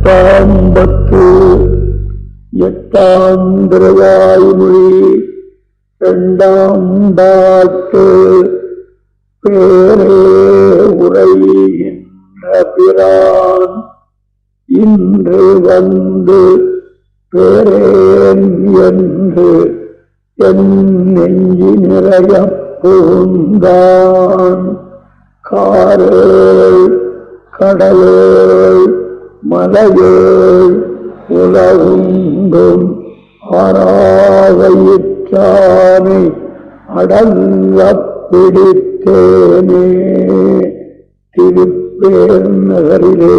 எட்டாம்பத்து எட்டாம் திருவாய்மொழி இரண்டாம் பாட்டு பேரே உரைகின்ற பிரான் இன்று வந்து பேரேன் என்று என் நெஞ்சி நிறைய புகுந்தான். காரேள் கடலேள் மலையேள் உலகுங்கும் ஆராவையிற்றானை அடங்கப் பிடித்தேனே. திருப்பேர் நகரிலே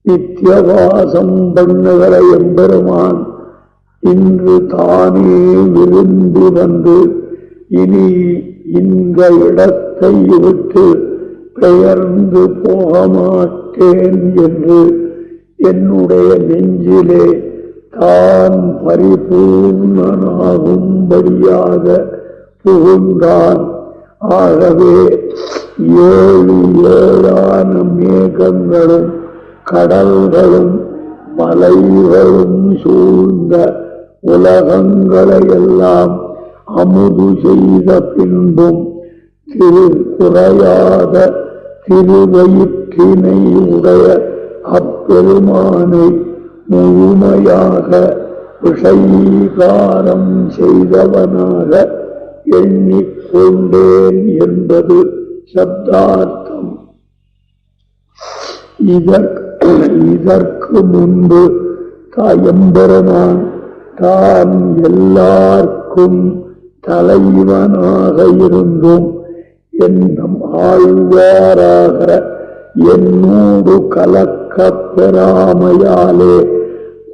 நித்தியவாசம் பண்ணுகிற எம்பெருமான் இன்று தானே விரும்பி வந்து இனி இந்த இடத்தை விட்டு பெயர்ந்து போக மாட்டேன் என்று என்னுடைய நெஞ்சிலே தான் பரிபூர்ணனாகும்படியாக புகுந்தான். ஆகவே ஏழு ஏழான மேகங்களும் கடல்களும் மலைகளும் சூழ்ந்த உலகங்களை எல்லாம் அமுது செய்த பின்பும் திருக்குறையாத திருவயிற்றினை உடைய அப்பெருமானை முழுமையாக விஷயீகாரம் செய்தவனாக எண்ணிக்கொண்டேன் என்பது சப்தார்த்தம். இதற்கு முன்பு எம்பெருமான் தான் எல்லாருக்கும் தலைவனாக இருந்தும் என்னும் ஆழ்வாராக என்னோடு கலக்கப் பெறாமையாலே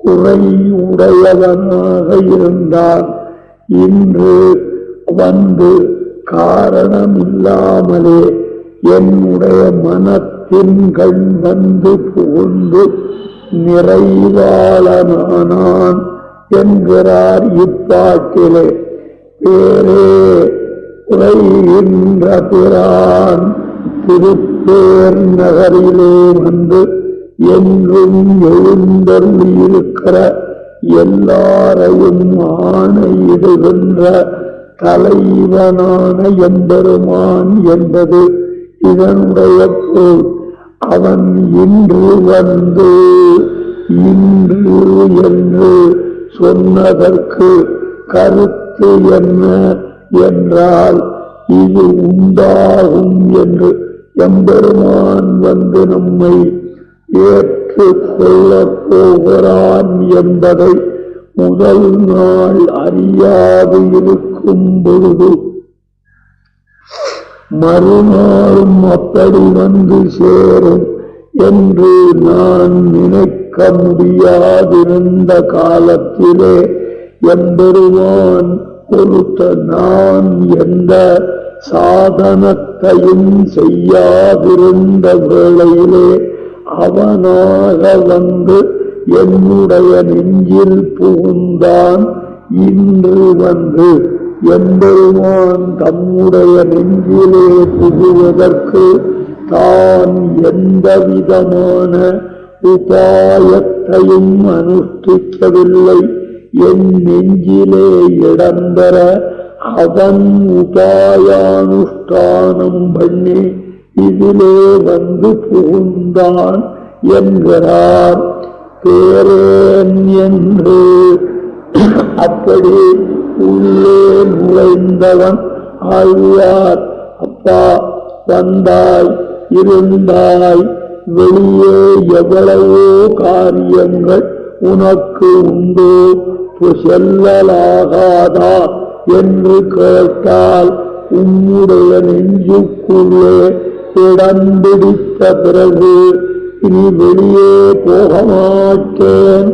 குறையுடையவனாக இருந்தான். இன்று வந்து காரணமில்லாமலே என்னுடைய மனத்தின் கண் வந்து புகுந்து நிறைவாளனானான் என்கிறார் இப்பாட்டிலே. பேரே உரைகின்ற பிரான் திருப்பேர் நகரிலே வந்து என்றும் எழுந்தருளியிருக்கிற எல்லாரையும் ஆணையிடுகின்ற தலைவனான எம்பெருமான் என்பது இதனுடைய பொருள். அவன் இன்று வந்து இன்று என்று சொன்னதற்கு கருத்து என்ன என்றால், இது உண்டாகும் என்று எம்பெருமான் வந்து நம்மை ஏற்றுக்கொள்ளப் போகிறான் என்பதை முதல் நாள் அறியாது இருக்கும் பொழுது மறுநாளும் அப்படி வந்து சேரும் என்று நான் நினைக்க முடியாதிருந்த காலத்திலே எம்பெருமான் பொறுத்த நான் எந்த சாதனத்தையும் செய்யாதிருந்த வேளையிலே அவனாக வந்து என்னுடைய நெஞ்சில் புகுந்தான். இன்று வந்து எம்பெருமான் தம்முடைய நெஞ்சிலே புகுவதற்கு தான் எந்த விதமான உபாயத்தையும் அனுஷ்டிக்கவில்லை. என் நெஞ்சிலே இடம்பெற அவன் உபாயானுஷ்டானம் பண்ணி இதிலே வந்து புகுந்தான் என்கிறார். பேரேன் என்று அப்படி உள்ளே நுழைந்தவன் ஆழ்வார். அப்பா, வந்தாய், இருந்தாய், வெளியே எவ்வளவோ காரியங்கள் உனக்கு உண்டு, செல்லலாகாதா என்று கேட்டால் உன்னுடைய நெஞ்சுக்குள்ளே இடம் பிடித்த பிறகு இனி வெளியே போக மாட்டேன்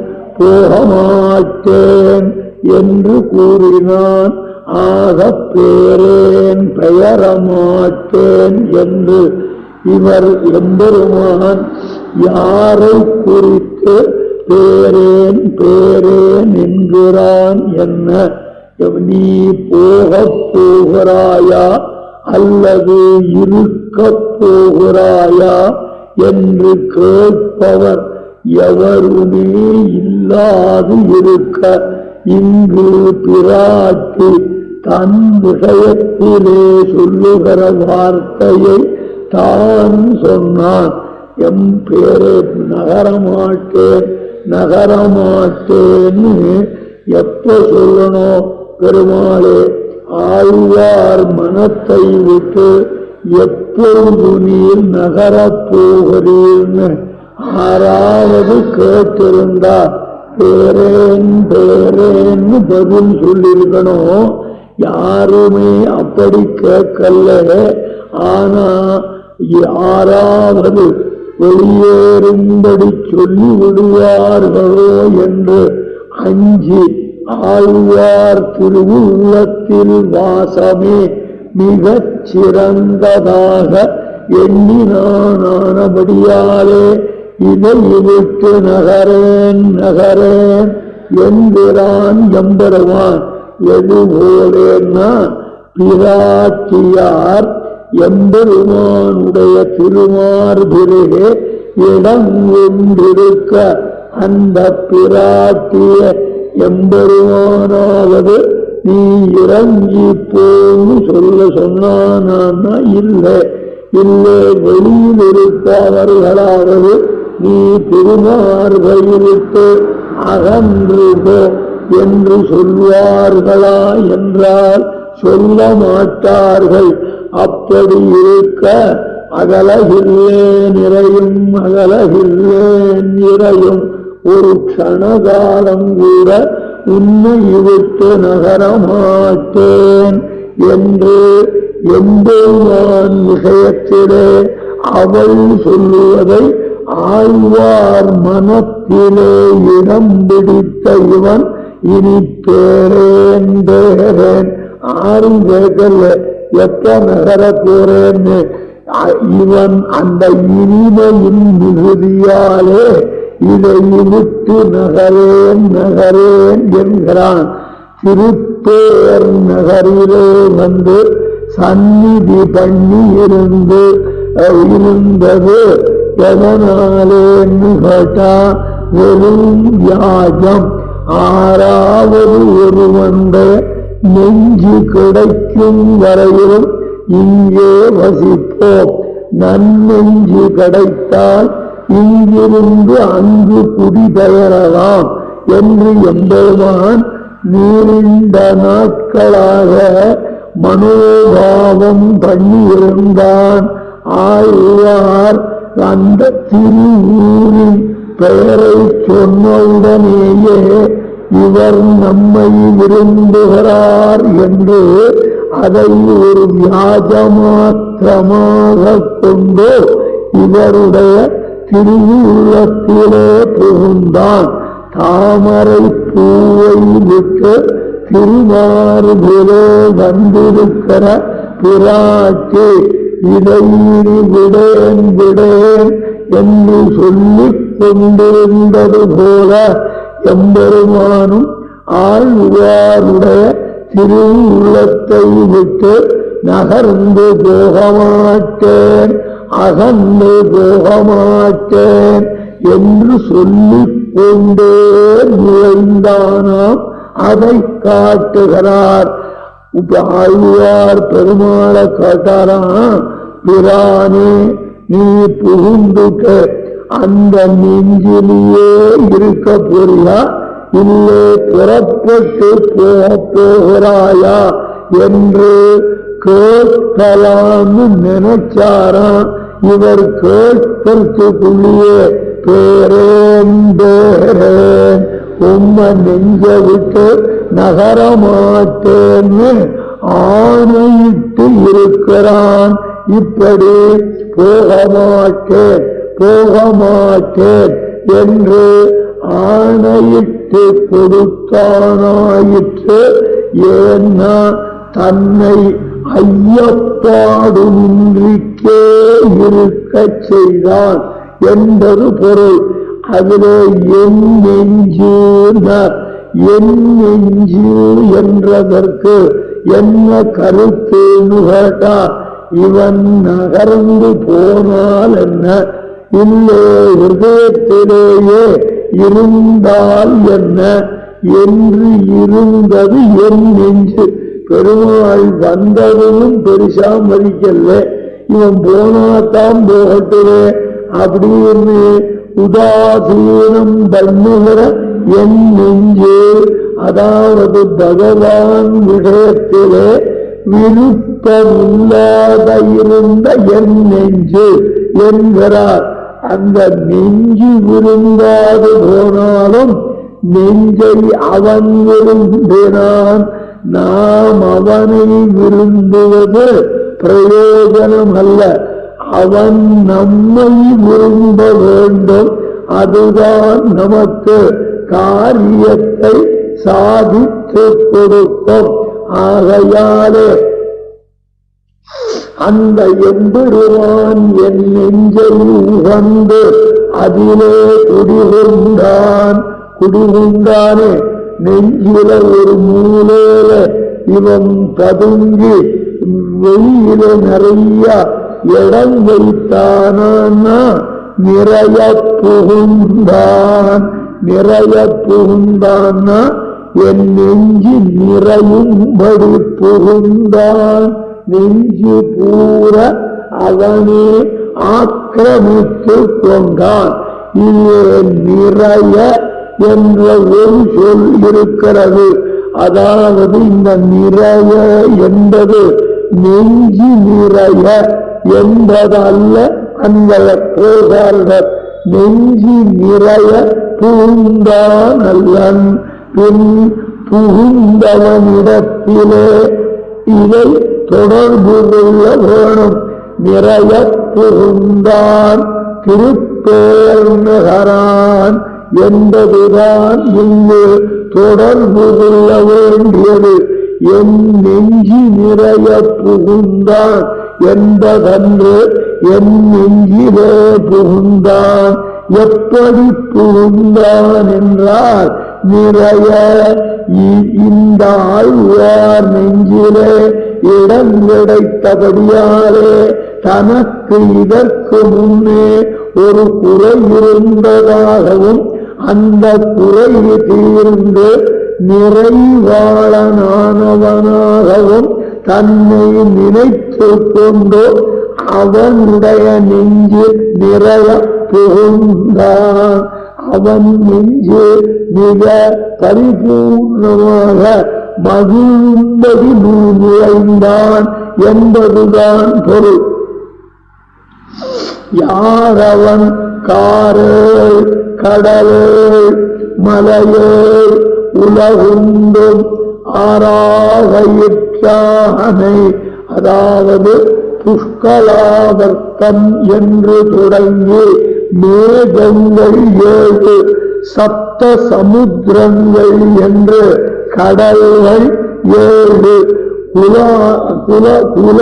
என்று கூறினான். ஆக பேரேன் பெயரமாட்டேன் என்று இவர் எம்பெருமான் யாரை குறித்து பேரேன் என்கிறான் என்ன? நீ போகப் போகிறாயா அல்லது இருக்கப் போகிறாயா என்று கேட்பவர் எவருமே இல்லாது இருக்க இங்கு பிராட்டி தன் விஷயத்திலே சொல்லுகிற வார்த்தையை தான் சொன்னான். எம் பேரே நகரமாட்டேன் நகரமாட்டேன்னு எப்ப சொல்லணும்? பெருமாளே, ஆழ்வார் மனத்தை விட்டு எப்பொழுது நீர் நகரப் போகிறீர்னு ஆறாவது கேட்டிருந்தா பேரேன் பேரேன்னு பதில் சொல்லியிருக்கணும். யாருமே அப்படி கேட்கல. ஆனா யாராவது வெளியேறும்படி சொல்லி விடுவார்களோ என்று அஞ்சி ஆழ்வார் திருவுள்ளத்தில் வாசமே மிகச் சிறந்ததாக எண்ணினானபடியாலே இதை விட்டு நகரேன் நகரேன் என்கிறான் எம்பெருமான். எது போலேன்னா, பிராட்டியார் எம்பெருமானுடைய திருமார்பிலே இடம் கொண்டிருக்க அந்த பிராட்டிய எம்பெருமானாவது நீ இறங்கி போன்னு சொல்ல சொன்னானா? இல்லை இல்லை, வெளியில் இருப்பவர்களாவது நீ திருமார்பையிலிட்டு அகன்று போ என்று சொல்வார்களா என்றால் சொல்ல மாட்டார்கள். அப்படி இருக்க அகலகில்லேன் இறையும் அகலகில்லேன் இறையும் ஒரு க்ஷணகாலம் கூட உன்னை விட்டு நகரமாட்டேன் என்று எம்பெருமான் விஷயத்திலே அவள் சொல்லுவதை ஆழ்வார் மனத்திலே இடம் பிடித்த இவன் இனி பேரேன் பேரேன் ஆறும் கேட்கல எப்ப நகர போறேன்னு. இவன் அந்த இனிமையின் மிகுதியாலே இதை விட்டு நகரேன் நகரேன் என்கிறான். திருப்பேர் நகரிலே வந்து சந்நிதி பண்ணி இருந்தது எதனாலேன்னு கேட்டா, வெறும் வியாஜம். ஆறாவது ஒருவனுடைய நெஞ்சு கிடைக்கும் வரையிலும் இங்கே வசிப்போம். நன்னெஞ்சு கிடைத்தால் இங்கிருந்து அங்கு குடிபெயரலாம் என்று எம்பெருமான் நீண்ட நாட்களாக மனோபாவம் பண்ணியிருந்தான். ஆழ்வார் அந்த திருவூரின் பெயரை சொன்னவுடனேயே இவர் நம்மை விரும்புகிறார் என்று அதை ஒரு வியாஜமாத்திரமாக கொண்டு இவருடைய திருவுள்ளத்திலே புகுந்தான். தாமரை பூவை விட்டு திருமார்பிலே வந்திருக்கிற பிராட்டி இதை விடேன் விடேன் என்று சொல்லிக் கொண்டிருந்தது போல எம்பெருமானும் ஆழ்வாருடைய திருவுள்ளத்தை விட்டு நகர்ந்து போகமாட்டேன் அகன்று போகமாட்டேன் என்று சொல்லிக் கொண்டே நுழைந்தானாம். அதை காட்டுகிறார். ஆழ்வார் பெருமாளை காட்டாராம். பிரானே, நீ புகுந்துக்க அந்த நெஞ்சிலேயே இருக்க போறியா, இல்லை புறப்பட்டு போகிறாயா என்று கேட்கலாம்னு நினைச்சாராம். இவர் கேட்கறதுக்குள்ளேயே பேரேன் பேரேன் உம்ம நெஞ்ச விட்டு நகரமாட்டேன்னு ஆணையிட்டு இருக்கிறான். இப்படி போகமாட்டேன் போகமாட்டேன் என்று ஆணையிட்டு கொடுத்தானாயிற்று. ஏன்னா தன்னை ஐயப்பாடுமின்றிக்கே இருக்க செய்தான் என்பது பொருள். அதிலே என் நெஞ்சு என்றதற்கு என்ன கருத்துன்னு கேட்டா, இவன் நகர்ந்து போனால் என்ன, இல்லே ஹிருதயத்திலேயே இருந்தால் என்ன என்று இருந்தது என் நெஞ்சு. பெருமாள் வந்ததும் பெருசா மதிக்கல, இவன் போனாத்தான் போகட்டுவே அப்படின்னு உதாசீனம் பண்ணுகிற என் நெஞ்சு. அதாவது பகவான் விஷயத்திலே விருப்பமில்லாத இருந்த என் நெஞ்சு என்கிறார். அந்த நெஞ்சு விரும்பாது போனாலும் நெஞ்சை அவன் விரும்பினான். நாம் அவனை விரும்புவது பிரயோஜனம் அல்ல, அவன் நம்மை விரும்ப வேண்டும். அதுதான் நமக்கு காரியத்தை சாதித்து கொடுக்கும். ஆகையாலே அந்த எம்பெருமான் என் நெஞ்சை உகந்து அதிலே குடிகொண்டானே. நெஞ்சில ஒரு மூலையில இவன் பதுங்கி வெளியில நிறைய இடம் வைத்தானா நிறைய புகுந்தான்னா என் நெஞ்சு நிறையும்படி புகுந்தான். நெஞ்சு பூர அவனே ஆக்கிரமித்து கொண்டான். இது நிறைய என்ற ஒரு சொல் இருக்கிறது. அதாவது இந்த நிறைய என்பது நெஞ்சு நிறைய என்பதல்ல. அந்த போகார்கள் நெஞ்சு நிறைய புகுந்தான் அல்லன். பின் புகுந்தவனிடத்திலே இதை தொடர்பு கொள்ள வேணும். நிறைய புகுந்தான் திருப்பேர் நகரான் என்பதுதான் இங்கு தொடர்பு கொள்ள வேண்டியது. என் நெஞ்சு நிறைய புகுந்தான் என்பதன்று என் நெஞ்சிலே புகுந்தான். எப்படி புகுந்தான் என்றால் நிறைய இந்த ஆழ்வார் நெஞ்சிலே இடம் கிடைத்தபடியாலே தனக்கு இதற்கு முன்னே ஒரு குறை இருந்ததாகவும் அந்த குறை தீர்ந்து நிறைவாளனானவனாகவும் தன்னை நினைத்து கொண்டு அவனுடைய நெஞ்சு நிறைய புகுந்தான். அவன் நெஞ்சு மிக பரிபூர்ணமாக மகிழ்ந்தது நுழைந்தான் என்பதுதான் பொருள். யாரவன் காரேள் கடலேள் மலையேள் உலகுண்டும் ஆறாவயிற்றானை, அதாவது புஷ்கலாவர்த்தம் என்று தொடங்கி மேகங்கள் 7 சப்த சமுத்திரங்கள் என்று கடல்கள் 7 குல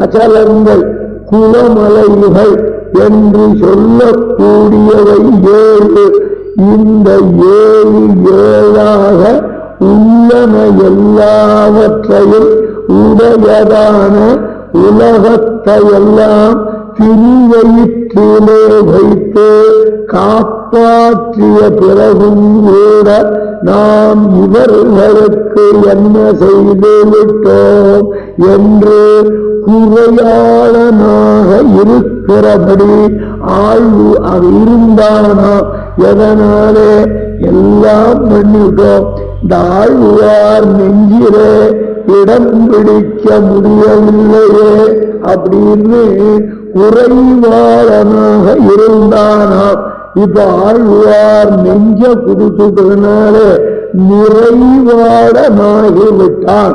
அச்சலங்கள் குலமலைகள் என்று சொல்லக்கூடியவை 7. இந்த 7 உள்ளன எல்லாவற்றையும் உடையதான உலகத்தையெல்லாம் திருவயிற்றிலே வைத்து காப்பாற்றிய பிறகும் கூட நாம் இவர்களுக்கு என்ன செய்து விட்டோம் என்று குறையாளனாக இருக்கிறபடி ஆழ்வு இருந்தானா. எதனாலே எல்லாம் பண்ணிட்டோம். இந்த ஆழ்வார் நெஞ்சிலே இடம் பிடிக்க முடியவில்லையே அப்படின்னு குறைவாளனாக இருந்தானா. இப்ப ஆழ்வார் நெஞ்ச கொடுத்ததுனாலே நிறைவாளனாகிவிட்டான்.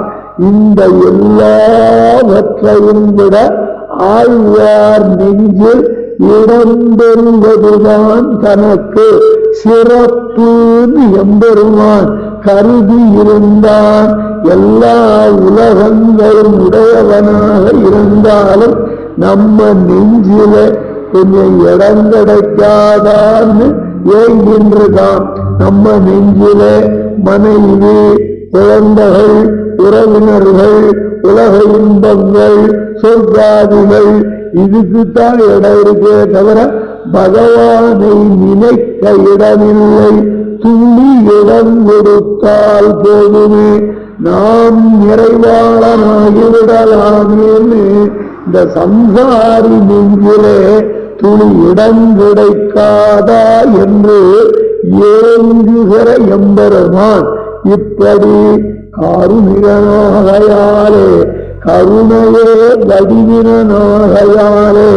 இந்த எல்லாவற்றையும் விட ஆழ்வார் நெஞ்சில் இடம் பெறுவதுதான் தனக்கு சிறப்பு எம்பெருமான் கருதி இருந்தான். எல்லா உலகங்களும் உடையவனாக இருந்தாலும் நம்ம நெஞ்சில கொஞ்சம் இடம் கிடைக்காதான்னு ஏங்கின்றான். நம்ம நெஞ்சில மனைவி, குழந்தைகள், உறவினர்கள், உலக இன்பங்கள், சொர்க்காதிகள் இதுக்குத்தான் இடம் இருக்கே தவிர பகவானை நினைக்க இடமில்லை, துள்ளி இடம் கொடுத்தால் போதுமே நாம் நிறைவாளனாகிவிடலாமேன்னு இந்த சம்சாரி நெஞ்சிலே துளி இடம் கிடைக்காதா என்று ஏங்குகிற எம்பெருமான் இப்படி காருணிகனாகையாலே கருணையே வடிவினாகையாலே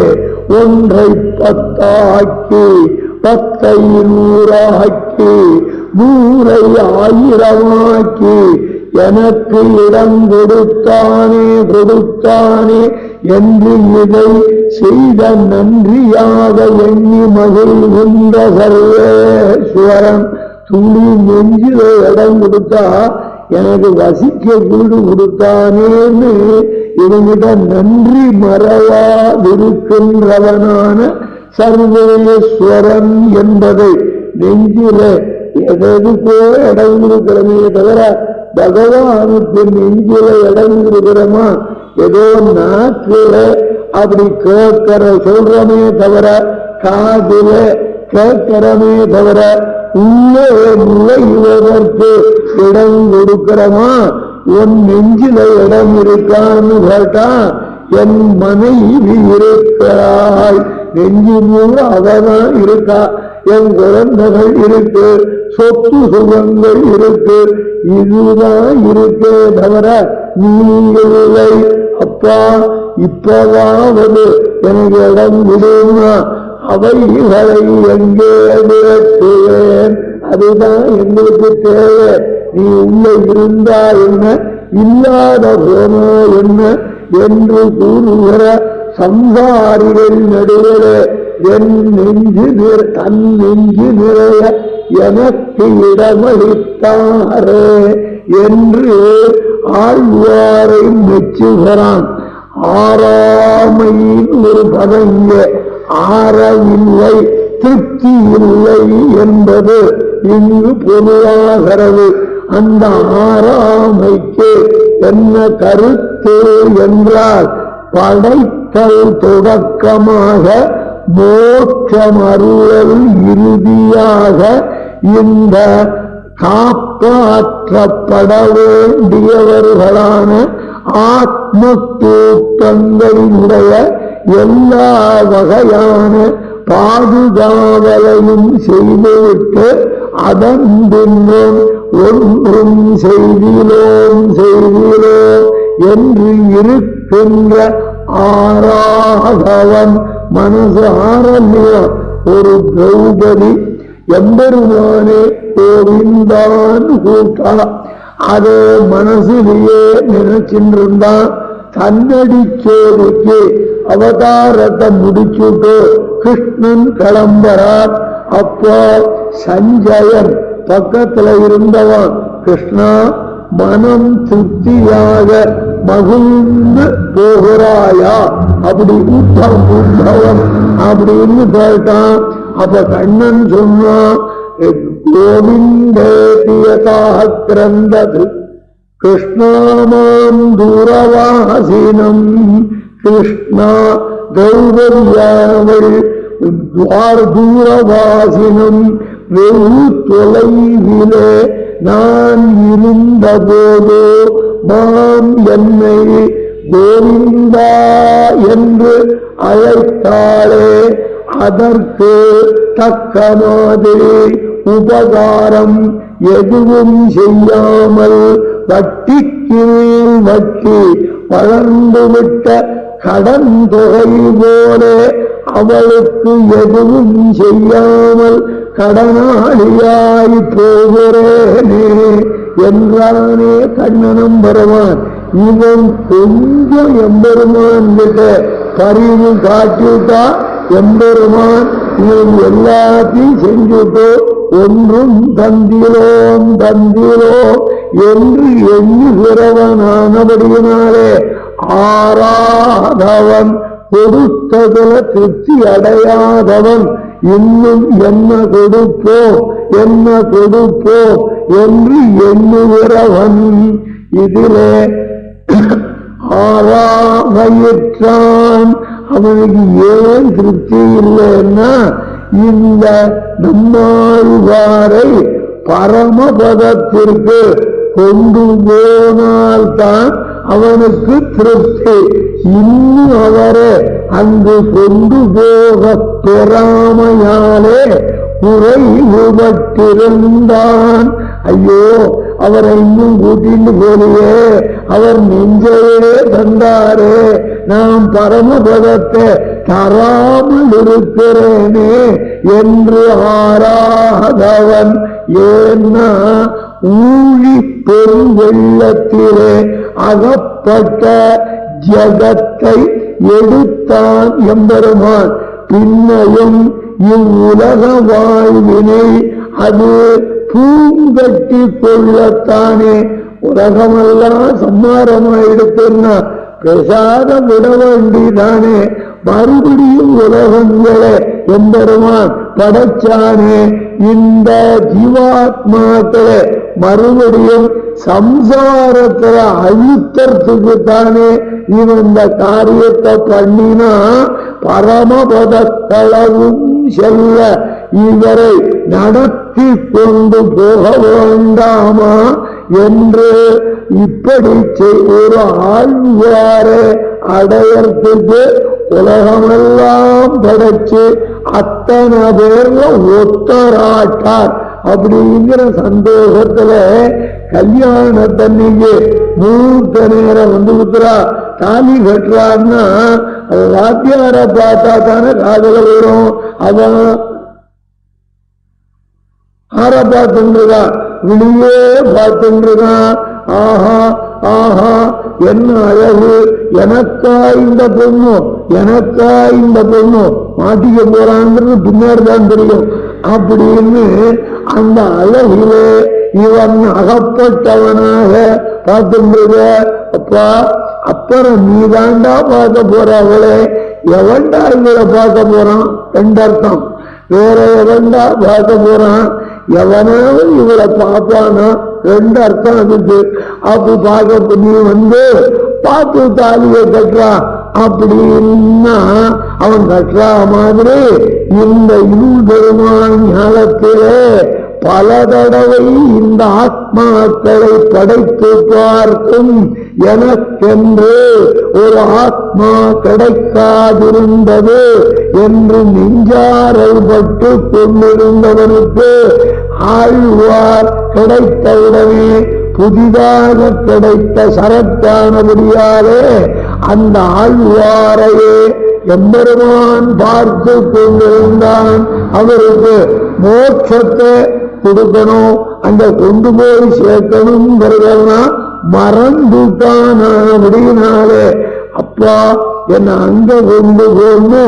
ஒன்றை பத்தாக்கி, பத்தை நூறாக்கி, 100ஐ 1000ஆக்கி எனக்கு இடம் கொடுத்தானே என்று இதை செய்த நன்றியாக எண்ணி மகிழ்கின்ற சர்வேஸ்வரன் துளி நெஞ்சில இடம் கொடுத்தா எனக்கு வசிக்க வீடு கொடுத்தானேன்னு இவங்கிட்ட நன்றி மறவாதிருக்கின்றவனான சர்வேஸ்வரன் என்பதை நெஞ்சில எதுக்கோ இடம் கொடுக்கிறமே தவிர பகவானுக்கு நெஞ்சில இடம் கொடுக்கிறோமா ஏதோ நாட்டில அப்படி கேட்கிற சொல்றமே தவிர காதில கேட்கிறமே தவிர உள்ளே நுழைவதற்கு இடம் கொடுக்கிறோமா? உன் நெஞ்சில இடம் இருக்கான்னு கேட்டா என் மனைவி இருக்கிறாய், நெஞ்சு மூல அவதான் இருக்கா, என் குழந்தைகள் இருக்கு, சொத்து சுகங்கள் இருக்கு, இதுதான் இருக்கே தவிர நீ இல்லை. அப்பா இப்பவாவது எனக்கு இடம் விடுமா, அவைகளை எங்கே விரட்டுவேன், அதுதான் எங்களுக்கு தேவை. நீ உள்ள இருந்தா என்ன, இல்லாத போனோ என்ன என்று கூறுகிற சம்சாரிகள் நடுவில் என் நெஞ்சு தன் நெஞ்சு நிறைய எனக்கு இடமளித்தாரே என்று ஆழ்வாரை மெச்சுகிறான். ஆறாமையின் ஒரு பதங்க ஆறவில்லை, திருப்தி இல்லை என்பது இங்கு பொதுவாகிறது. அந்த ஆறாமைக்கு என்ன கருத்து என்றால், படைத்தல் தொடக்கமாக மோட்சம் அருளல் இறுதியாக இந்த காப்பாற்றப்பட வேண்டியவர்களான ஆத்ம தூக்கங்களினுடைய எல்லா வகையான பாதுகாவலையும் செய்துவிட்டு அதன் பின்னும் ஒன்றும் செய்திலோம் என்று இருக்கின்ற ஆராதவன் மனசு ஆரண்யா ஒரு திரௌபதி எம்பெருமானே கோவிந்தான் கூட்டா அதே மனசிலேயே நினைச்சின்றிருந்தான். தன்னடி சோதிக்கு அவதாரத்தை முடிச்சுட்டு கிருஷ்ணன் கிளம்புறார். அப்போ சஞ்சயன் பக்கத்துல இருந்தவன், கிருஷ்ணா மனம் திருப்தியாக மகிழ்ந்து போகிறாயா அப்படி உத்தவன் அப்படின்னு கேட்டான். அப்ப கண்ணன் சொன்னான், கோவிந்தேதியதாக கிரந்தது கிருஷ்ணாமாம் தூரவாசினம். கிருஷ்ணா கௌரவியாவள் தூரவாசினம், வெகு தொலைவிலே நான் இருந்த போது மாம் என்னை கோவிந்தா என்று அழைத்தாளே, அதற்கு தக்க மாதிரி உபகாரம் எதுவும் செய்யாமல் வட்டிக்கு மேல் வட்டி வளர்ந்துவிட்ட கடன் தொகை போல அவளுக்கு எதுவும் செய்யாமல் கடனாளியாய் போகிறேனே என்றானே கண்ணனும் வருவான். இவன் கொஞ்சம் எம்பெருமான் கிட்ட பரிவு காட்டிவிட்டா எம்பெருமான் இவன் எல்லாத்தையும் செஞ்சுட்டு ஒன்றும் தந்திலோம் என்று எண்ணுகிறவனானபடியினாலே ஆறாதவன், கொடுத்ததுல திருப்தி அடையாதவன் இன்னும் என்ன கொடுப்போம் என்று எண்ணுகிறவன். இதிலே ஆறாமயிற்றான். அவனுக்கு ஏன் திருப்தி இல்லைன்னா இந்த நம்மாழ்வாரை பரமபதத்திற்கு கொண்டு போனால்தான் அவனுக்கு திருப்தி. இன்னும் அவரை அங்கு கொண்டு போக பெறாமையாலே குறைவுபட்டிருந்தான். ஐயோ, அவரை இன்னும் கூட்டிட்டு போலியே, அவர் நெஞ்சையே தந்தாரே, நாம் பரமபதத்தை தராமல் இருக்கிறேனே என்று ஆராதவன். ஏன்னா ஊழி பெருவெள்ளத்திலே அகப்பட்ட ஜகத்தை எடுத்தான் எம்பெருமான். பின்னையும் இவ்வுலக வாழ்வினை அது பூங்கட்டி கொள்ளத்தானே. உலகமெல்லாம் சம்மாரமாயிடுத்துன்னா பேசாத விட வேண்டிதானே. மறுபடியும் உலகங்களே எம்பெருமான் படைச்சானே. இந்த ஜீவாத்மாக்களே மறுபடியும் சம்சாரத்துல அழுத்தத்துக்கு தானே இவன் இந்த காரியத்தை பண்ணினா பரமபதத்தளவும் செல்ல இவரை நடத்தி கொண்டு போக வேண்டாமா என்று இப்படி ஒரு ஆழ்வாரை அடையறதுக்கு உலகமெல்லாம் படைச்சு அத்தனை பேர்ல ஒத்தராட்டார் அப்படிங்கிற சந்தோஷத்துல கல்யாணத்தன்னைக்கு மூர்த்த நேரம் வந்து குத்துறா தாலி கட்டுறான்னா அது வாத்தியார பார்த்தா தானே காதல வரும். அவன் ஆற பார்த்துருக்கான், வெளியே பார்த்துருக்கான். ஆஹா ஆஹா என்ன அழகு, எனக்கா இந்த பொண்ணு, எனக்கா இந்த பொண்ணு மாட்டிக்க போறாங்கிறது பின்னாடி தான் தெரியும். அப்படின்னு அந்த அழகிலே இவன் அகப்பட்டவனாக பார்த்துருக்க. அப்பா, அப்புறம் நீ தாண்டா பார்க்க போறாங்களே, எவன்டா இவரை பார்க்க போறான்? ரெண்டு அர்த்தம். வேற எவன்டா பார்க்க போறான்? எவனாவது இவரை பார்ப்பானா? ரெண்டு அர்த்தம் அதுக்கு. அப்படி பார்க்க நீ வந்து பார்த்து தாலியை கட்டுறா அப்படின்னா அவன் கட்டுறா மாதிரி இந்த இருள் பெருமான் ஞானத்திலே பல தடவை இந்த ஆத்மாக்களை படைத்து பார்க்கும் எனக்கென்று ஒரு ஆத்மா கிடைக்காதிருந்தது என்று நெஞ்சாரைப்பட்டு கொண்டிருந்தவனுக்கு ஆழ்வார் கிடைத்தவுடனே புதிதாக கிடைத்த சரத்தானபடியாலே அந்த ஆழ்வாரையே எம்பெருமான் பார்த்து கொண்டிருந்தான். அவருக்கு மோட்சத்தை கொடுக்கணும், அங்க கொண்டு போய் சேர்க்கணும் மறந்துட்டான். அப்படின்னாலே அப்பா என்ன அங்க கொண்டு போன்னு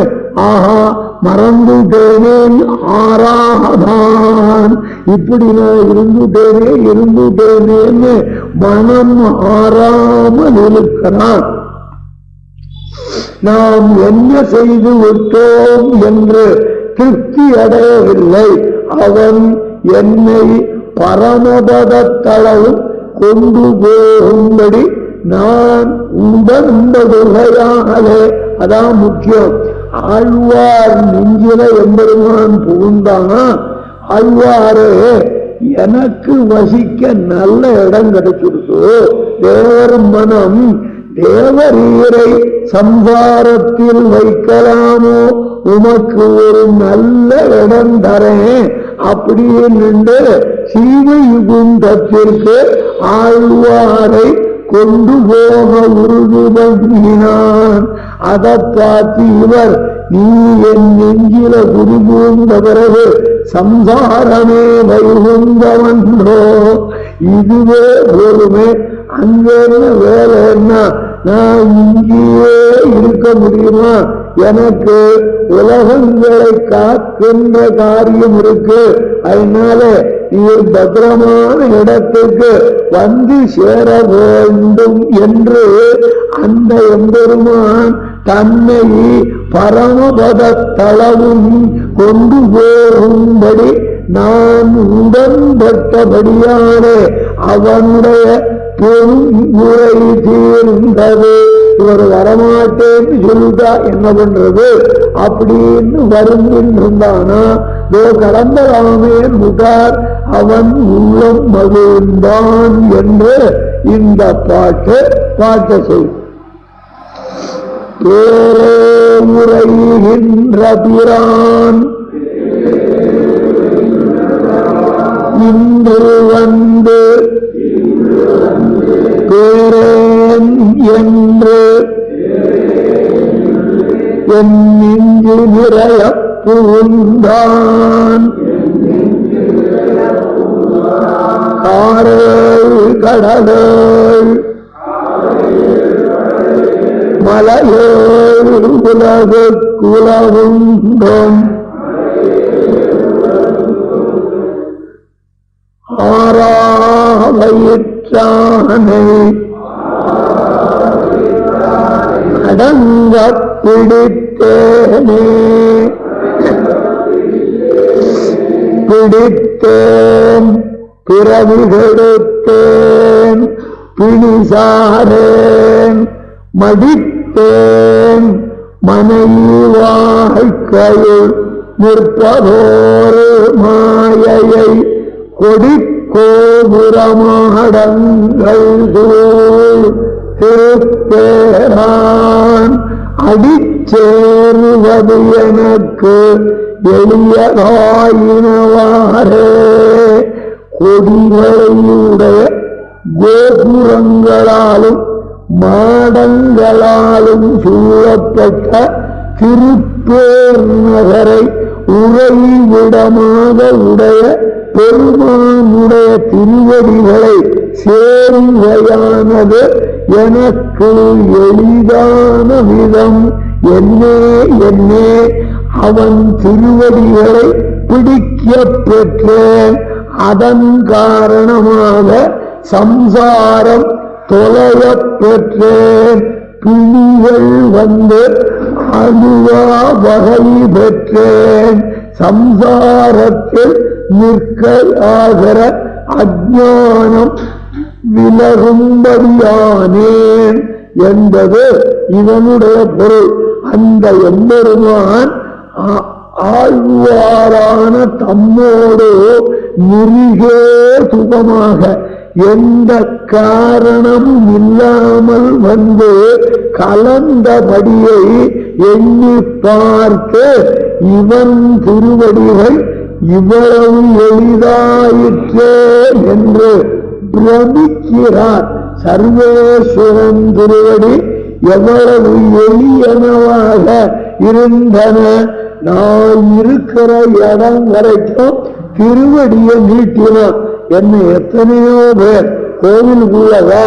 ஆஹா மறந்துட்டேனேன் ஆறாதான். இப்படி நான் இருந்துட்டேனேன்னு மனம் ஆறாமல் இருக்கிறான். நாம் என்ன செய்து விட்டோம் என்று திருப்தி அடையவில்லை. அவன் என்னை பரமபதத்தளவும் கொண்டு போகும்படி நான் உடன்படுகையாகவே. அதான் முக்கியம். ஆழ்வார் நெஞ்சில எம்பெருமான் புகுந்தானா ஆழ்வாரே எனக்கு வசிக்க நல்ல இடம் கிடைச்சிருக்கு. தேவர் மனம் தேவரீரை சம்சாரத்தில் வைக்கலாமோ, உமக்கு ஒரு நல்ல இடம் தரேன் அப்படின்னு சீவயுகுண்டத்திற்கு ஆழ்வாரை கொண்டு போக உறுதி பண்ணினான். அதை பார்த்து இவர் நீ என் நெஞ்சில குருபூந்த பிறகு சம்சாரமே வைகுந்தவன்றோ, இதுவே பொறுமை, அங்க என்ன வேலை என்ன, நான் இங்கேயே இருக்க முடியுமா? எனக்கு உலகங்களை காக்கின்ற காரியம் இருக்கு. அதனால நீ பத்திரமான இடத்துக்கு வந்து சேர வேண்டும் என்று அந்த எம்பெருமான் தன்னை பரமபதத்தளவும் கொண்டு போகும்படி நான் உடன்பட்டபடியானே அவனுடைய பெருங்குறை தீர்ந்தது. இவர் வரமாட்டேன்னு சொல்லிட்டா என்ன பண்றது அப்படின்னு வருந்திருந்தானா கடம்பராமேன் முகார் அவன் உள்ளம் மகிழ்ந்தான் என்று இந்த பாட்டை சொல். பேரே உரைகின்ற பிரான் இன்று வந்து பேரேன் என்று என் இங்கு நிறைய புகுந்தான். காரேள் கடலேள் மலையேள் உலகு குலவுண்டும் ஆறாவயிற்றானை அடங்க பிடித்தேனே பிடித்தேன் பிறவி கெடுத்தேன் பிணிசாரேன் மடித்தேன் மனைவி வாழ்க்கையில் நிற்பதோரு மாயையை கொடிக்கோபுரமாடங்கள் திருப்பேரான் அடிச்சேருவது எனக்கு எளியதாயினவாரே. கொடிகளையுடைய கோபுரங்களாலும் மாடங்களாலும் சூழப்பட்ட திருப்பேர் நகரை உறைவிடமாக உடைய பெருமானுடைய திருவடிகளை சேருவையானது எனக்கு எளிதான விதம். என்னே அவன் திருவடிகளை பிடிக்க பெற்றேன். அதன் காரணமாக சம்சாரம் தொலைய பெற்றேன். பிணிகள் வந்து அழுவா வகை பெற்றேன். சம்சாரத்தில் நிற்காகிற அஞ்ஞானம் விலகும்படியானேன் என்பது இதனுடைய பொருள். அந்த எம்பெருமான் ஆழ்வாரான தம்மோடு நெருகே சுகமாக எந்த காரணமும் இல்லாமல் வந்து கலந்தபடியை எண்ணி பார்த்து இவன் திருவடிகள் இவ்வளவு எளிதாயிற்றே என்று பிரமிக்கிறார். சர்வேஸ்வரன் திருவடி எவ்வளவு எளியனவாக இருந்தன. நான் இருக்கிற இடம் வரைக்கும் திருவடியை நீட்டினான். என்ன எத்தனையோ பேர் கோவிலுக்குள்ளவா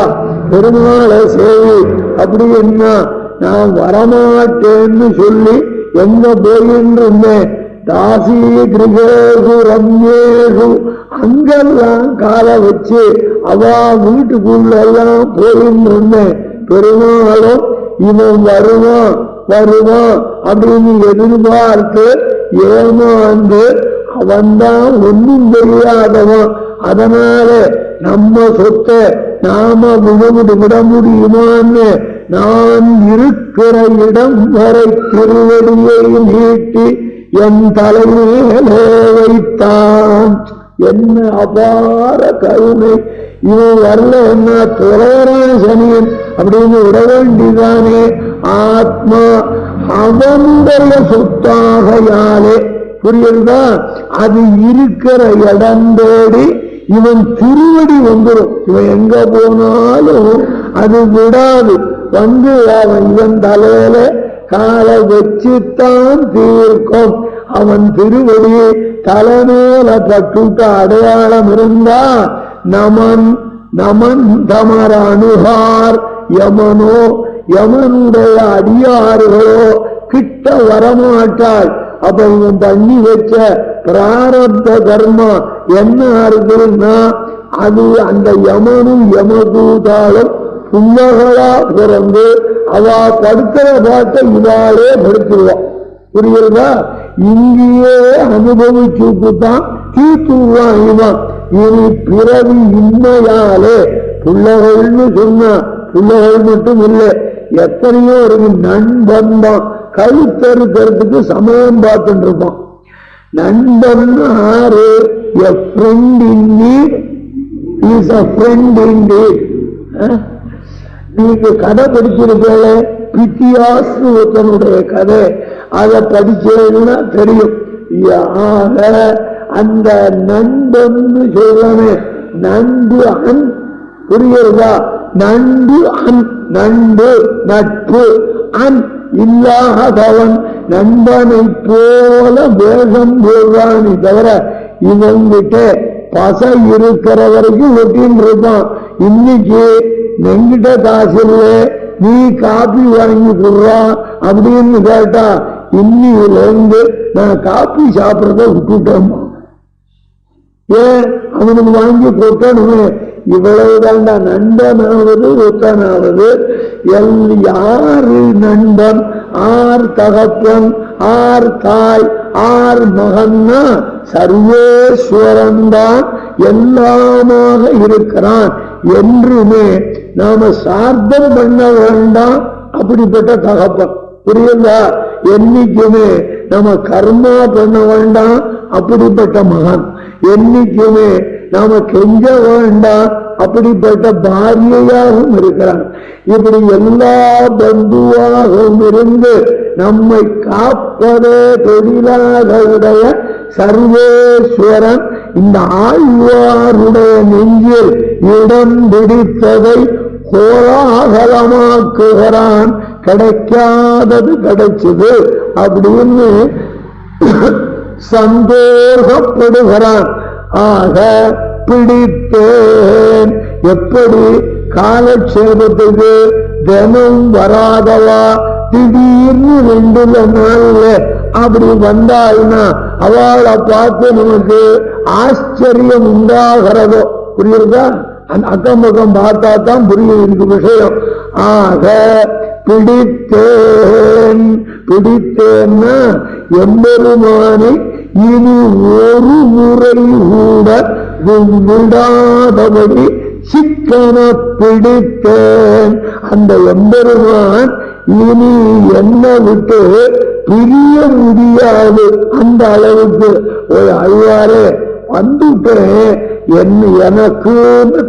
பெருமாளை சேவை அப்படி என்ன நான் வரமாட்டேன்னு சொல்லி எங்க போயின்றிருந்தேன். தாசி கிரகேஷு ரம்யேஷு அங்கெல்லாம் காலை வச்சு அவா வீட்டுக்குள்ள எல்லாம் போயின்றிருந்தேன். பெருமாளும் இவன் வருவான் அப்படின்னு எதிர்பார்த்து ஏமாந்து அவன்தான் ஒன்றும் தெரியாதவன். அதனால நம்ம சொத்தை நாம விட முடியுமான்னு நான் இருக்கிற இடம் வரை திருவடியை நீட்டி என் தலைமையிலே வைத்தான். என்ன அபார கருணை! இவன் வரல என்ன துறையரான சனியன் அப்படின்னு விட வேண்டிதானே. ஆத்மா அவனுடைய சொத்தாக யாரே புரியுதா? அது இருக்கிற இடம் தேடி இவன் திருவடி வந்துடும். இவன் எங்க போனாலும் அது விடாது. வந்து அவன் இவன் தலையில காலை வச்சுத்தான் தீர்க்கும். அவன் திருவடியை தலைமையில பட்டுட்ட அடையாளம் இருந்தா நமன் தமர அணுகார் யமனோ யமனுடைய அடியார்களோ கிட்ட வரமாட்டாள். அப்ப இவன் பண்ணி வச்ச பிராரப்த கர்மா என்ன இருக்குன்னா அது அந்த யமனும் யமதூதாலும் புன்னகளா பிறந்து அவ படுக்கிற பாட்டை இவாளே படுத்துருவான். புரியுதா? இங்கேயே அனுபவிச்சுதான் தீர்த்துவான் இவன். இனி பிறவி இன்மையாலே புள்ளகள்னு சொன்னா புள்ளகள் மட்டும் இல்லை, எத்தனையோ இருக்கு. நண்பன் தான் கழுத்தறுக்கிறதுக்கு சமயம் பார்த்துட்டு இருப்பான். நண்பன் ஆறு a friend in need is a friend indeed. நீங்க கதை படிச்சிருக்கல, பித்தியாஸ் ஒருத்தனுடைய கதை, அதை படிச்சேன்னா தெரியும். அந்த நண்பன் சொல்றமே நண்பு அன், புரியுறதா? நண்பு அன், நண்பு நட்பு, அன் இல்லாதவன் நண்பனை போல வேகம் போடுறான். தவிர இவங்கிட்ட பசை இருக்கிற வரைக்கும் ஒட்டின்னு இருப்பான். இன்னைக்கு எங்கிட்ட காசு இல்லை, நீ காப்பி வாங்கி கொடுறான் அப்படின்னு கேட்டா இன்னில இருந்து நான் காப்பி சாப்பிடறத விட்டுட்டேன். ஏன் அவனுக்கு வாங்கி கொட்டணுமே. இவ்வளவுதான்டா நண்பனாவது ஒத்தனாவது. யாரு நண்பன், ஆர் தகப்பன், ஆர் தாய், ஆர் மகன்னா சர்வேஸ்வரன் தான் எல்லாமாக இருக்கிறான். என்றுமே நாம சார்த்தம் பண்ண வேண்டாம் அப்படிப்பட்ட தகப்பன், புரியுதா? என்னைக்குமே நம்ம கர்மா பண்ண வேண்டாம் அப்படிப்பட்ட மகன், என்னைக்குமே நாம கெஞ்ச வேண்டாம் அப்படிப்பட்ட பாரியையாகவும் இருக்கிறான். இப்படி எல்லா பந்துவாகவும் இருந்து நம்மை காப்பதே தொழிலாக உடைய சர்வேஸ்வரன் இந்த ஆழ்வாருடைய நெஞ்சில் இடம் பிடித்ததை கோலாகலமாக்குகிறான். கிடைக்காதது கிடைச்சது அப்படின்னு சந்தோஷப்படுகிறான். ஆக பிடித்தேன். எப்படி காலட்சேபத்துக்கு தினம் வராதவா திடீர்னு 2 நாள்ல அப்படி வந்தாள்னா அவளை பார்த்து நமக்கு ஆச்சரியம் உண்டாகிறதோ, புரியுறதா? அந்த அக்கம் பக்கம் பார்த்தா தான் புரியும் எனக்கு விஷயம். ஆக பிடித்தேன். பிடித்தேன்னா எம்பெருமானை இனி ஒரு முறை கூட விடாதபடி சிக்கன பிடித்தேன். அந்த எம்பெருமான் இனி என்ன விட்டு பிரிய முடியாது. அந்த அளவுக்கு ஒரு அழ்வாரே வந்துட்டேன், எனக்கு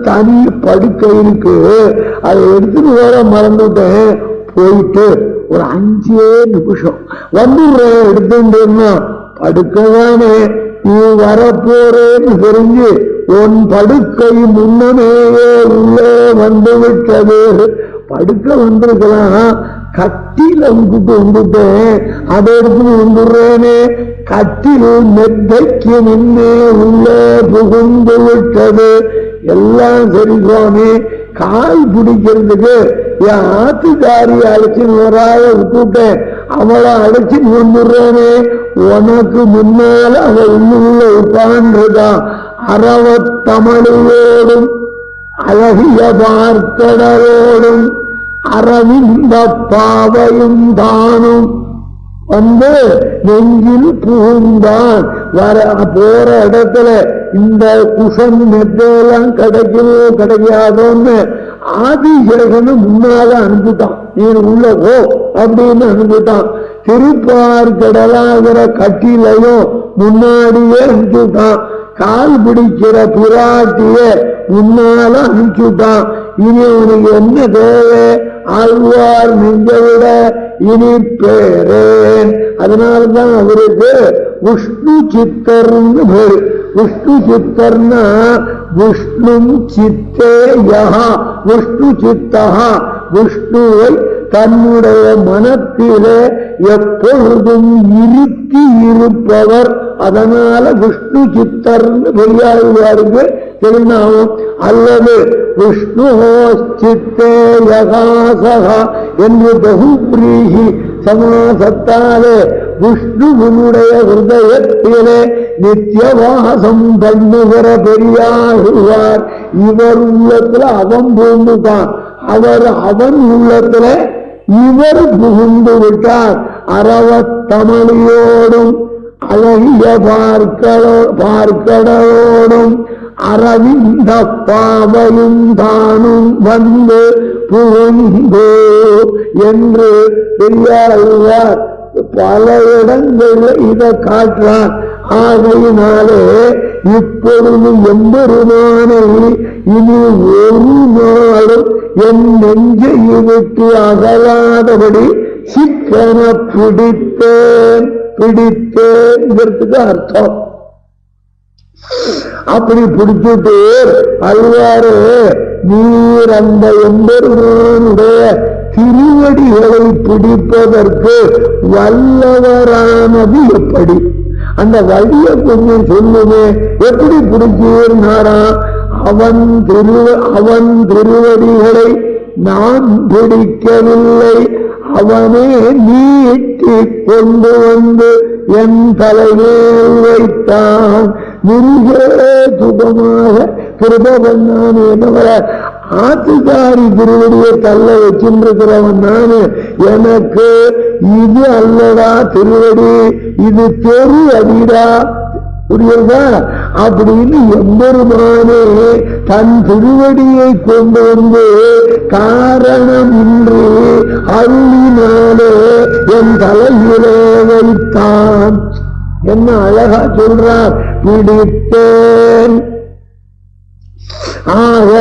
தனி படுக்கை இருக்கு, அதை எடுத்துட்டு வேற மறந்துட்டேன். போயிட்டு ஒரு 5 நிமிஷம் வந்துடுறேன். எடுத்துட்டேன்னா படுக்கதானே நீ வரப்போறேன்னு தெரிஞ்சு உன் படுக்கை முன்னமேயே உள்ளே வந்து விட்டது. படுக்க வந்திருக்கலாம், கட்டில வந்துட்டேன், அதை எடுத்து வந்துடுறேனே. கட்டில் மெத்தைக்கு முன்னே உள்ளே புகுந்து விட்டது. எல்லாம் சரி சுவாமி, கால் பிடிக்கிறதுக்கு என் ஆத்துக்காரி அழைச்சின்னு வராத விட்டுட்டேன், அவளை அழைச்சின்னு வந்துடுறேனே. உனக்கு முன்னால அவள் உள்ள உட்கார்ந்துதான். அறவத்தமிழோடும் அழகிய பார்க்கடலோடும் அரவிந்த பாவையும் தானும் வந்து நெஞ்சில் புகுந்தான். வர போற இடத்துல இந்த குஷன் மெத்தையெல்லாம் கிடைக்குமோ கிடைக்காதோன்னு ஆதிசேகனு முன்னால அனுப்பிட்டான். நீ உள்ள போ அப்படின்னு அனுப்பிட்டான். திருப்பார்கடலாகிற கட்டிலையும் முன்னாடியே அனுப்பிட்டான். கால் பிடிக்கிற பிராட்டிய முன்னால அனுப்பிச்சுட்டான். இனி உனக்கு என்ன தேவை? ஆழ்வார் நெஞ்சை விட இனி பேரேன். அதனால்தான் அவருக்கு விஷ்ணு சித்தர்னு பேரு. விஷ்ணு சித்தர்னா விஷ்ணு சித்தே யஹா விஷ்ணு சித்தஹா, விஷ்ணுவை தன்னுடைய மனத்திலே எப்பொழுதும் இருத்தி இருப்பவர். அதனால விஷ்ணு சித்தர்னு பெரியாழ்வாருக்கு திருநாமம். அல்லது விஷ்ணு சித்தே யகாசகா என்று பகுப்ரீஹி சமாசத்தாலே விஷ்ணுவனுடைய ஹிருதயத்திலே நித்தியவாசம் பண்ணுகிற பெரியாழ்வார். இவர் உள்ளத்துல அவன் புகுந்துட்டான், அவன் உள்ளத்துல இவர் புகுந்து விட்டார். அரவத்தமிழோடும் அழகிய பார்க்கடலோடும் அரவிந்த பாவையும் தானும் வந்து புகுந்தோ என்று பெரியார் பல இடங்கள்ல இதை காட்டுறார். ஆகையினாலே இப்பொழுது எம்பெருமானை இனி ஒரு நாளும் என் நெஞ்சை விட்டு அகலாதபடி சிக்கன பிடித்தேன் அர்த்தம். அப்படி பிடிச்சிட்டு அல்வாறு நீர் அந்த எம்பெருமானுடைய திருவடிகளை பிடிப்பதற்கு வல்லவரானது எப்படி? அந்த வழியை கொஞ்சம் சொல்லுமே. எப்படி பிடிச்சிருந்தாரா? அவன் திருவடிகளை நான் பிடிக்கவில்லை, அவனே நீட்டி கொண்டு வந்து என் தலைமேல் வைத்தான். மிருகே சுகமாக கிருபவன் என்னவர ஆத்துக்காரி திருவடியை தள்ள வச்சிருக்கிறவன் நானு. எனக்கு இது அல்லடா திருவடி, இது தெரு அடிடா, புரியுதா? அப்படின்னு எம்பெருமானே தன் திருவடியை கொண்டு வந்து காரணமின்றி அருளினாலே என் தலையிலே வைத்தான். என்ன அழகா சொல்றார், பிடித்தேன். ஆக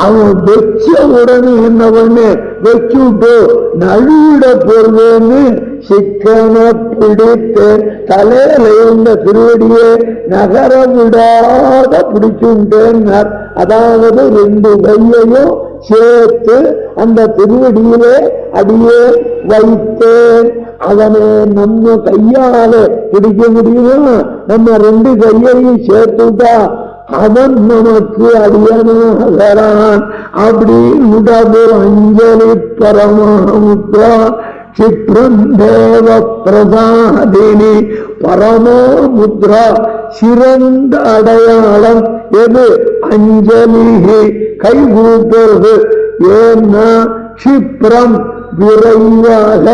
அவன் வச்ச உடனே என்ன பண்ணு, வச்சுட்டு நழுவிட போர்வேன்னு சிக்கன பிடித்தேன். தலையில இருந்த திருவடியே நகர விடாத பிடிச்சுட்டேன். அதாவது ரெண்டு கையையும் சேர்த்து அந்த திருவடியிலே அடியே வைத்தேன். அவனை நம்ம கையால பிடிக்க முடியுமா? நம்ம ரெண்டு கையையும் சேர்த்துட்டா அவன் நமக்கு அடியனாகிறான். அப்படி உடம்பு அஞ்சலி பரமாமுத்ரா சித்ரம் தேவ பிரசாதினி பரமாமுத்ரா. சிறந்த அடையாளம் எது? அஞ்சலி, கைகூட்டுறது. ஏன்னா சிப்ரம் விரைவாக,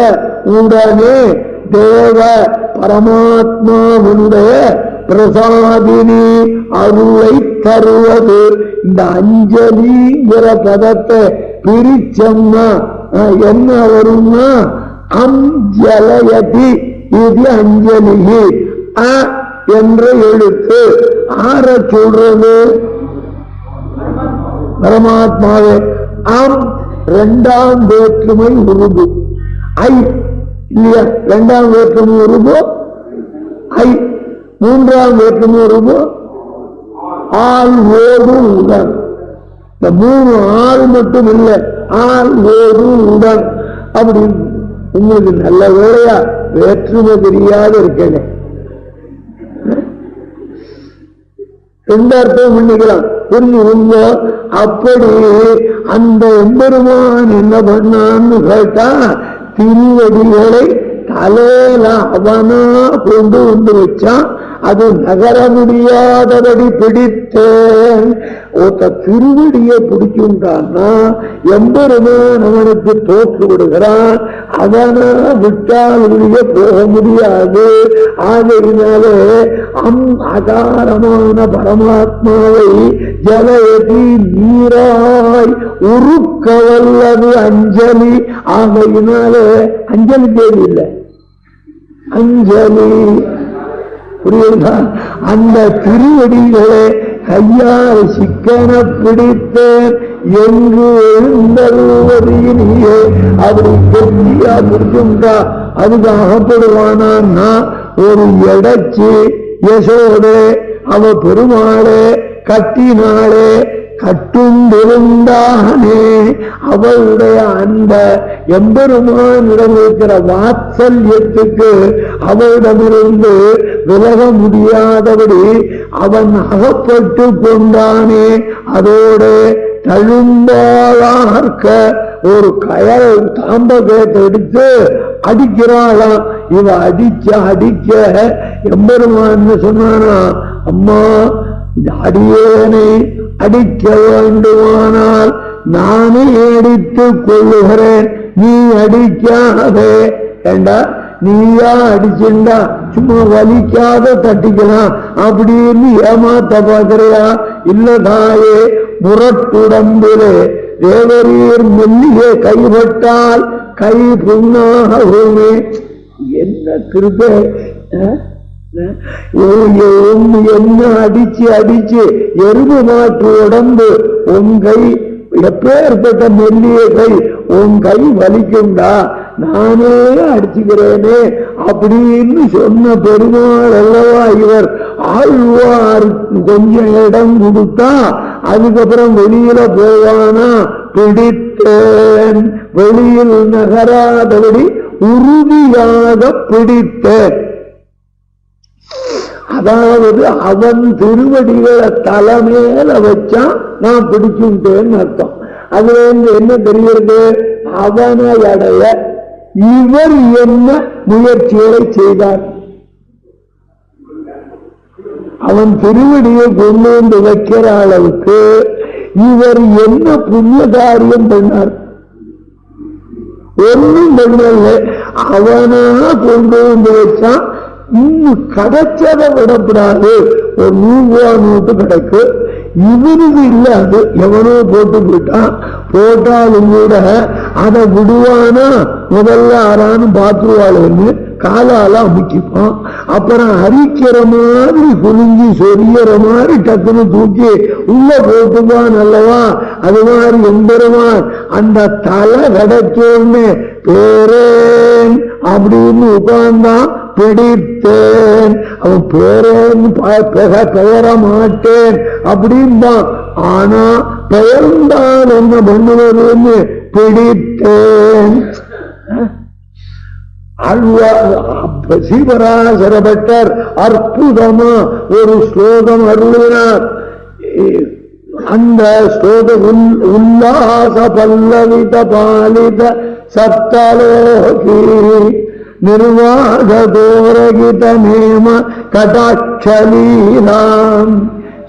உடனே தேவ பரமாத்மாவுடைய பிரசாதினி அருளை தருவது. இந்த அஞ்சலிங்கிற பதத்தை பிரிச்சம்னா என்ன வரும்னா, அஞ்சலயதி இது அஞ்சலி. அ என்ற எழுத்து ஆற சொல்றது பரமாத்மாவே. அம் இரண்டாம் வேற்றுமை உருபு. ஐ இல்லையா? இரண்டாம் வேற்றுமை உருபு ஐ. மூன்றாம் வேற்றுமை உருபு ஆள் ஓடு உடன். இந்த மூணு ஆள் மட்டும் இல்லை, ஆள் ஓடு உடன். அப்படி உங்களுக்கு நல்ல வேலையா வேற்றுமை தெரியாத இருக்கேன். ரெண்டு அர்த்தம் பண்ணிக்கலாம், புரிஞ்சுங்க. அப்படி அந்த எம்பெருமான் என்ன பண்ணான்னு கேட்டா, திருவடிகளை தலையில அவனா கொண்டு வந்து வச்சான். அது நகர முடியாதபடி பிடித்தேன். ஒருத்த திருவடியை பிடிச்சுட்டான்னா எம்பெருமான் அவனுக்கு தோற்று விடுகிறான். அவனா விட்டால் வெளியே போக முடியாது. ஆகையினாலே அகாரமான பரமாத்மாவை ஜலயதி நீராய் உருக்க வல்லது அஞ்சலி. ஆகையினாலே அஞ்சலி தேவையில்லை, அஞ்சலி. புரியுதா? அந்த திருவடிகளை கையால் சிக்கன பிடித்தேன். எங்கு எழுந்தருவதியே அப்படி கெட்டியா பிடிச்சுட்டா அதுக்கு அகப்படுவானா? ஒரு எடச்சி யசோதே அவ பெருமாளே கட்டினாளே, கட்டுண்டிருந்தானே. அவளுடைய அந்த எம்பெருமானிடம் இருக்கிற வாத்சல்யத்துக்கு அவளிடமிருந்து விலக முடியாதபடி அவன் அகப்பட்டு கொண்டானே. அதோடு தழும்பாளார்க்க ஒரு கயரை தாம்பகத்தை எடுத்து அடிக்கிறாளாம். இவ அடிக்க எம்பெருமான்னு சொன்னானா, அம்மா அடியேனை அடிக்க வேண்டுமானால் நானே அடித்துக் கொள்ளுகிறேன், நீ அடிக்காதே. ஏண்டா நீயா அடிச்சுண்டா சும்மா வலிக்காத தட்டிக்கலாம் அப்படின்னு ஏமாத்த பாக்குறியா? இல்ல தாயே, முரட்டுடம்பிலே தேவரீர் மெல்லிய கைப்பட்டால் கை புண்ணாகுமே. என்ன கிருபை! என்ன அடிச்சு அடிச்சு எருமை மாற்று உடம்பு உன் கை, எப்பேற்பட்ட மெல்லிய கை, உன் கை வலிக்குண்டா, நானே அடிச்சுக்கிறேனே அப்படின்னு சொன்ன பெருமாள் அல்லவா இவர். ஆழ்வார் கொஞ்சம் இடம் கொடுத்தா அதுக்கப்புறம் வெளியில போவானா? பிடித்தேன், வெளியில் நகராதபடி உறுதியாக பிடித்தேன். அதாவது அவன் திருவடிகளை தலைமையில வச்சா நான் பிடிச்சுட்டேன்னு அர்த்தம். அதுல இருந்து என்ன தெரிகிறது? அவனை அடைய இவர் என்ன முயற்சிகளை செய்தார்? அவன் திருவடியை கொண்டு வந்து வைக்கிற அளவுக்கு இவர் என்ன புண்ணிய காரியம் பண்ணார்? ஒன்றும் பண்ணல. அவனா கொண்டு வந்து வச்சா இன்னும் கிடைச்சதை விடப்படாது. ஒரு 100 ரூபா நோட்டு கிடைக்கு, இவனுக்கு இல்ல, அது எவனோ போட்டு போயிட்டான். போட்டாலும் கூட அதை விடுவானா? முதல்ல ஆறான்னு பாத்துருவாளுன்னு காலால அமுக்கிப்பான். அப்புறம் அரிக்கிற மாதிரி குனிஞ்சி சொரியற மாதிரி டக்குன்னு தூக்கி உள்ள போட்டுவான் அல்லவா? அது மாதிரி எம்பெருமான் அந்த தலை கிடைச்சோன்னு பேரேன் அப்படின்னு உட்கார்ந்தான். பிடித்தேன், அவன் பேரேன்னு பெயர மாட்டேன் அப்படின்பான். ஆனா பெயர்ந்தால் என்ன பண்ணுவதுன்னு பிடித்தேன். சீவராசரபட்டர் அற்புதமா ஒரு ஸ்லோகம் அருளினார். அந்த ஸ்லோக உல்லாச பல்லவித பாலித சப்தலோகி நிர்வாகதோரகித நேம கடாட்சலீலாம்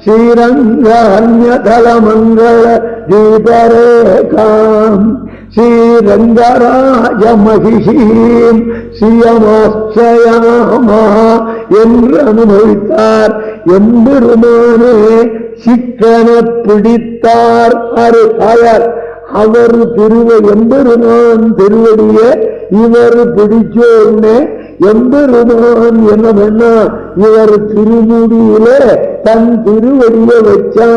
ஸ்ரீரங்கன்யதலமங்கள தீபரேகாம் ஸ்ரீரங்கராஜ மகிஷீம் ஸ்ரீயமாச்சயாமா என்று அனுபவித்தார். எம்பெருமானே சிக்கன பிடித்தார். ஆயார் அவர் எம்பெருமான் திருவடிய இவர் பிடிச்சோன்னு எம்பெருமான் என்ன பண்ணா? இவர் திருமுடியில தன் திருவடிய வச்சா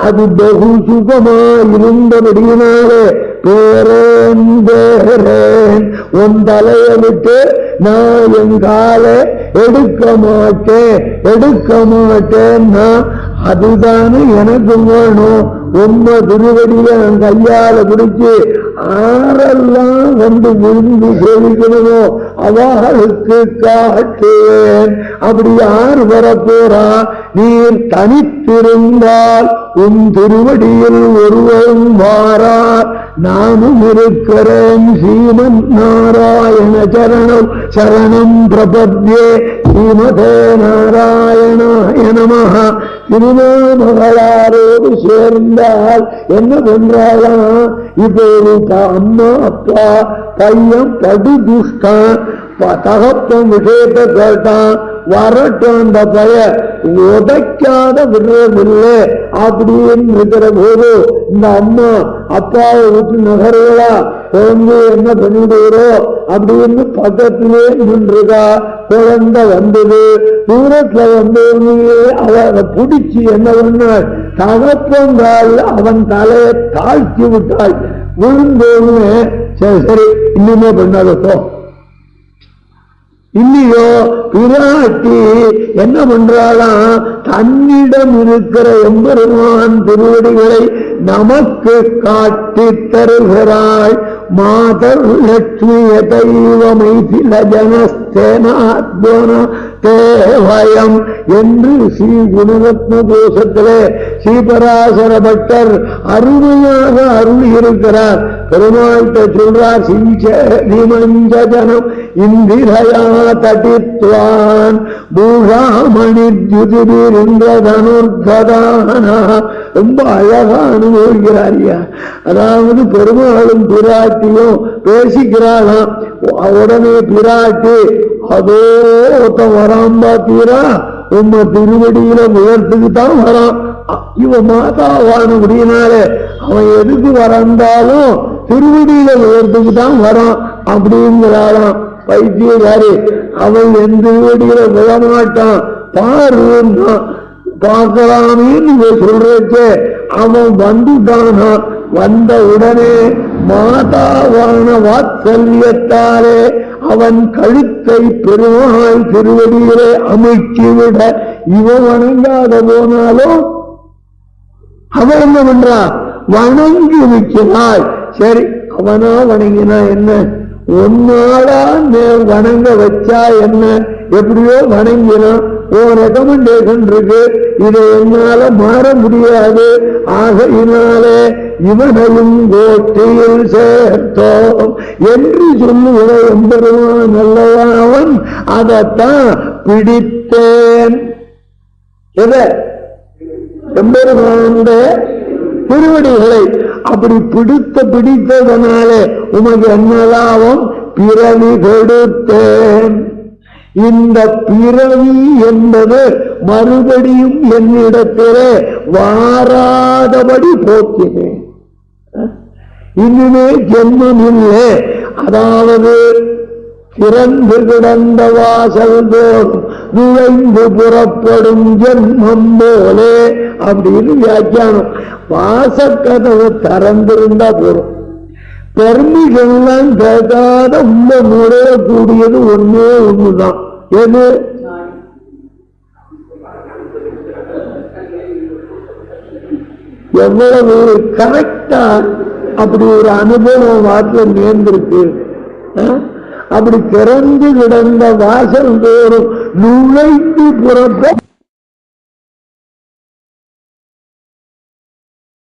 அது பகு சுகமா இருந்தபடியினாலே பேரேன் பேரேன் உன் தலைய விட்டு நான் என் காலை எடுக்க மாட்டேன்னா அதுதானே எனக்கு வேணும். உண்மை திருவடியில என் கையால பிடிச்சு ஆரெல்லாம் வந்து விரும்பி சேவிக்கணுமோ அவளுக்கு காட்டுவேன். அப்படி யார் வரப்போறா? நீர் தனித்திருந்தால் உன் திருவடியில் ஒருவரும் வாரார், நானும் இருக்கிறேன். ஸ்ரீமன் நாராயண சரணம் சரணம் பிரபத்யே. ஸ்ரீமதே நாராயணாய நமஹ. திருநாமகளாரோடு சேர்ந்தால் என்ன பண்றாளாம்? இப்போ ஒரு அம்மா அப்பா பையன் படு துஷ்டான், தகப்பன் விஷயத்தை கேட்டான், வரட்டும் அந்த பய உதைக்காத விடுறதில்லை அப்படின்னு இருக்கிற போது இந்த அம்மா அப்பாவை விட்டு நகர்களா குழந்தை என்ன பண்ணிடுறோ அப்படின்னு பக்கத்திலே நின்றுதா. குழந்தை வந்தது, தூரத்துல வந்தவனே அவரை பிடிச்சி என்ன பண்ணாள்? தகப்பங்கால் அவன் தலையை தாழ்த்தி விட்டாள். விழுந்தோன்னு சரி சரி இன்னுமே பண்ணாதோ இல்லையோ பிராட்டி என்ன பண்றாளாம்? தன்னிடம் இருக்கிற எம்பெருமான் திருவடிகளை நமக்கு காட்டி தருகிறாள். மாதர் லட்சுமிய தெய்வமைதில ஜனஸ்தேனாத்வன தேவயம் என்று ஸ்ரீ குணரத்ன கோஷத்திலே ஸ்ரீபராசர பட்டர் அருமையாக அருள் இருக்கிறார். பெருமாள்கிட்ட சொல்றார், சிஞ்சனம் இந்திரயா தட்டித்வான் பூஷாமணி ஜுதிபிருந்தனுர்கதான. ரொம்ப அழகான அனுபவிக்கிறாரியா. அதாவது பெருமாளும் பிராட்டியும் பேசிக்கிறாளாம். உடனே பிராட்டி அதோ ஒருத்தன் வரான் பாத்தீரா, உம்ம திருவடியில முயற்சிக்கு தான் வரான். இவன் மாதாவான முடியினாலே அவன் எதுக்கு வராந்தாலும் திருவடியில முயற்சிக்கு தான் வரான் அப்படிங்கிறாளாம். பைத்தியக்காரி, அவன் என் திருவடியில விழமாட்டான் பாருன்னா பார்க்கலாமேன்னு சொல்றச்சே அவன் வந்துட்டானா. வந்த உடனே மாதாவான வாத்சல்யத்தாலே அவன் கழுத்தை பெருமாள் திருவடியிலே அமைக்கிவிட இவன் வணங்காத போனாலும் அவன் என்ன பண்றா, வணங்கி வைக்கிறாள். சரி, அவனா வணங்கினா என்ன, ஒன்னாளா வணங்க வச்சா என்ன, எப்படியோ வணங்கினான். ஓ ரெக்கமெண்டேஷன் இருக்கு, இதை என்னால மாற முடியாது. ஆகையினாலே இவனையும் கோட்டியில் சேர்த்தோம் என்று சொல்லுகிற எம்பெருமான் நல்லவன் அவன். அதைத்தான் பிடித்தேன். எதை? எம்பெருமான் திருவடிகளை அப்படி பிடித்ததனாலே உமக்கு என்ன லாபம்? பிறவி கொடுத்தேன். இந்த பிறவி என்பது மறுபடியும் என்னிடத்திலே வாராதபடி போக்கினேன். இனிமே ஜென்மம் இல்லை. அதாவது திறந்து கிடந்த வாசல் தோறும் நுழைந்து புறப்படும் ஜென்மம் போலே அப்படின்னு வியாக்கியானம். வாசக்கதவை திறந்திருந்தா போறோம், பெர்மிஷன்லாம் கேட்காத உள்ள நுழையக்கூடியது ஒன்னே ஒண்ணுதான். எது? எவ்வளவு கரெக்டா அப்படி ஒரு அனுபவம் வாட்டில் நேர்ந்திருக்கு. அப்படி திறந்து கிடந்த வாசல் தோறும் நுழைந்து புறப்ப